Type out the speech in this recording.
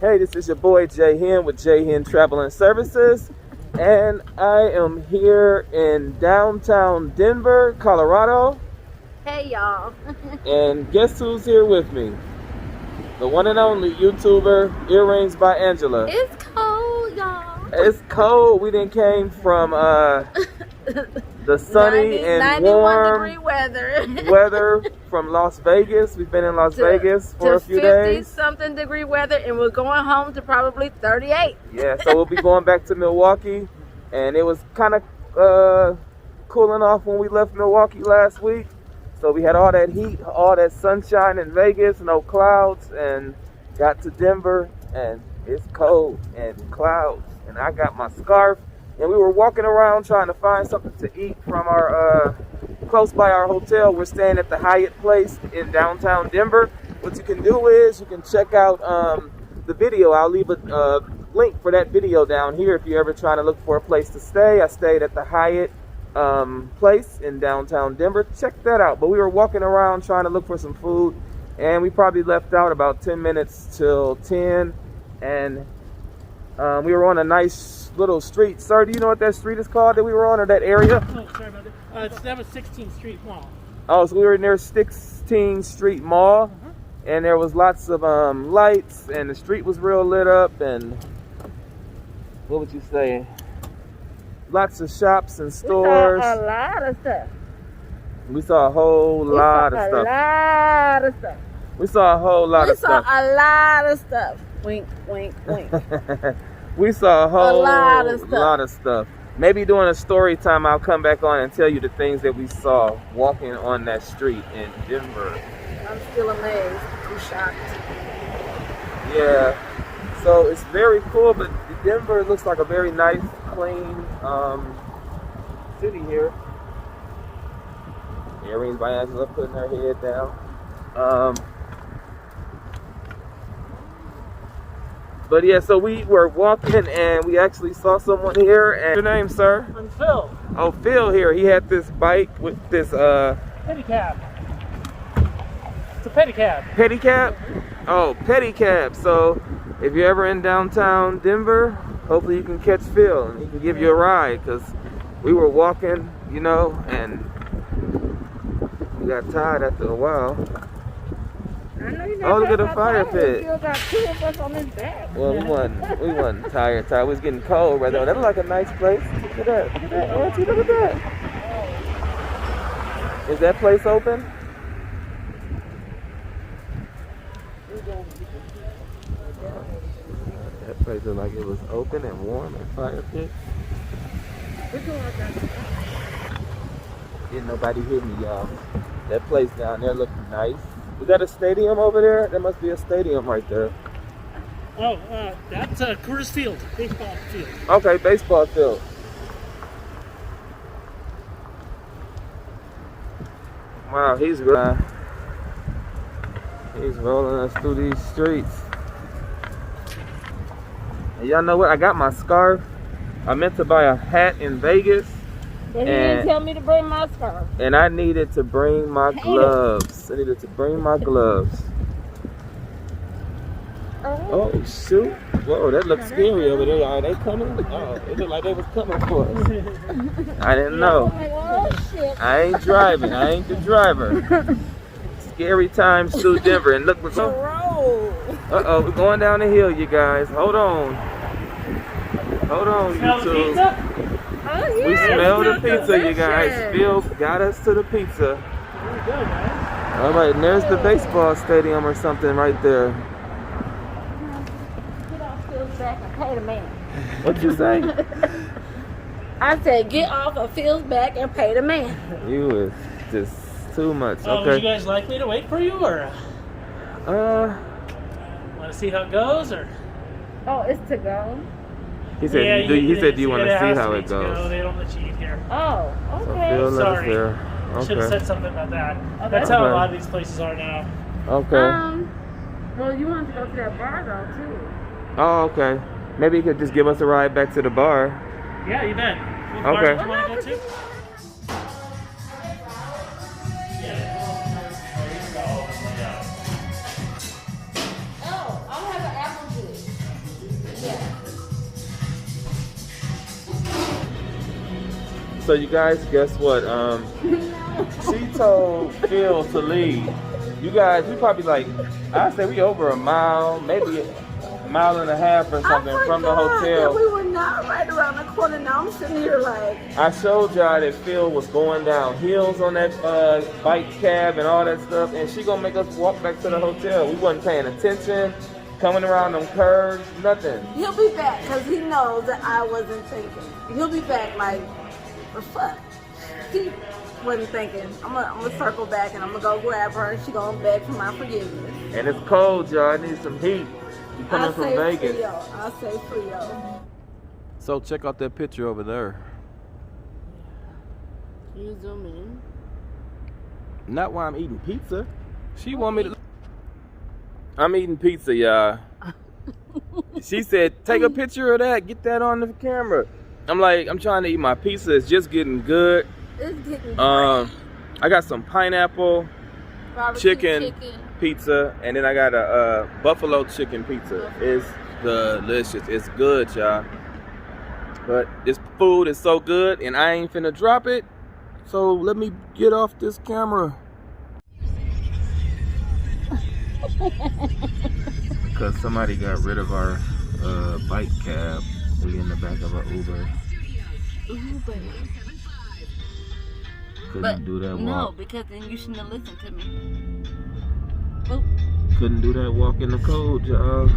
Hey, this is your boy J-Hen with J-Hen Travel and Services, and I am here in downtown Denver, Colorado. Hey y'all. And guess who's here with me? The one and only YouTuber, Earrings by Angela. It's cold, y'all. It's cold. We done came from the sunny and 91 warm degree weather. weather from Las Vegas. We've been in Las Vegas for a few days. 50-something degree weather, and we're going home to probably 38. Yeah, so we'll be going back to Milwaukee, and it was kind of cooling off when we left Milwaukee last week. So we had all that heat, all that sunshine in Vegas, no clouds, and got to Denver, and it's cold and clouds. And I got my scarf, and we were walking around trying to find something to eat from our close by our hotel. We're staying at the Hyatt Place in downtown Denver. What you can do is you can check out the video. I'll leave a link for that video down here if you're ever trying to look for a place to stay. I stayed at the Hyatt Place in downtown Denver. Check that out. But we were walking around trying to look for some food, and we probably left out about 10 minutes till 10, and we were on a nice little street. Sir, do you know what that street is called that we were on, or that area? Oh, sorry about that. That was 16th Street Mall. Oh, so we were near 16th Street Mall, and there was lots of lights, and the street was real lit up, and what would you say? Lots of shops and stores. We saw a lot of stuff. We saw a whole lot of stuff. A lot of stuff. We saw a whole lot of stuff. We saw a lot of stuff. Wink, wink, wink. We saw a whole lot of stuff. lot of stuff. Maybe during a story time, I'll come back on and tell you the things that we saw walking on that street in Denver. I'm still amazed. I'm shocked. Yeah. So it's very cool, but Denver looks like a very nice, clean city here. Earrings by Angela putting her head down. But yeah, so we were walking and we actually saw someone here. And your name, sir? I'm Phil. Oh, Phil here. He had this bike with this Pedicab. It's a pedicab. pedicab. Oh, pedicab. So if you're ever in downtown Denver, hopefully you can catch Phil and he can give you a ride, because we were walking, you know, and we got tired after a while. Oh, look at the fire pit. Still got two of us on his back. Well, we wasn't tired. We was getting cold right now. That looked like a nice place. Look at that. Look at that. Auntie, look at that. Is that place open? That place looked like it was open and warm and fire pit. Didn't nobody hear me, y'all. That place down there looked nice. Is that a stadium over there? There must be a stadium right there. Oh, that's Coors Field, baseball field. Okay, baseball field. Wow, he's rolling us through these streets. And y'all know what? I got my scarf. I meant to buy a hat in Vegas. But he didn't tell me to bring my scarf. And I needed to bring my gloves. I needed to bring my gloves. Oh, shoot. Whoa, that looks scary over there. Are they coming? Oh, it looked like they was coming for us. I didn't know. Oh, shit. I ain't driving. I ain't the driver. Scary times through Denver. And look, we're going. Uh-oh, we're going down the hill, you guys. Hold on. Hold on, Smell the YouTube. pizza? Oh, yeah. We smell the pizza, you delicious. guys. Phil got us to the pizza. There we go, man. All right, and there's the baseball stadium or something right there. Get off Phil's back and pay the man. What you say? I said, get off of Phil's back and pay the man. You was just too much. Oh, would you Okay. guys like me to wait for you, or want to see how it goes, or? Oh, it's to go. He said, Yeah, do you want to see how it No, goes? they don't let you eat here. Oh, So okay. Phil let us Sorry. there. I should have Okay. said something about that. Okay. That's how a Okay. lot of these places are now. Okay. Well, you wanted to go to that bar though too. Oh, okay. Maybe you could just give us a ride back to the bar. Yeah, you bet. What Okay. bar do you want to go to? Oh, I'll have an apple juice. So you guys, guess what? She told Phil to leave. You guys, we probably like, I say we over a mile, maybe a mile and a half or something from the hotel. We were not right around the corner. Now I'm sitting here like. I showed y'all that Phil was going down hills on that bike cab and all that stuff, and she gonna make us walk back to the hotel. We wasn't paying attention, coming around them curves, nothing. He'll be back because he knows that I wasn't thinking. He'll be back like, the fuck? He wasn't thinking. I'm gonna circle back and I'm gonna go grab her and she gonna beg for my forgiveness. And it's cold, y'all. I need some heat. You coming from Vegas? I'll say Frio. So check out that picture over there. Can you zoom in? Not while I'm eating pizza. She want me to. I'm eating pizza, y'all. She said, take a picture of that. Get that on the camera. I'm like, I'm trying to eat my pizza. It's just getting good. It's getting I got some pineapple, chicken pizza, and then I got a buffalo chicken pizza. It's delicious. It's good, y'all. But this food is so good, and I ain't finna drop it. So let me get off this camera. Because somebody got rid of our bike cab. We in the back of an Uber. Couldn't do that walk. No, because then you shouldn't have listened to me. Oop. Couldn't do that walk in the cold, y'all.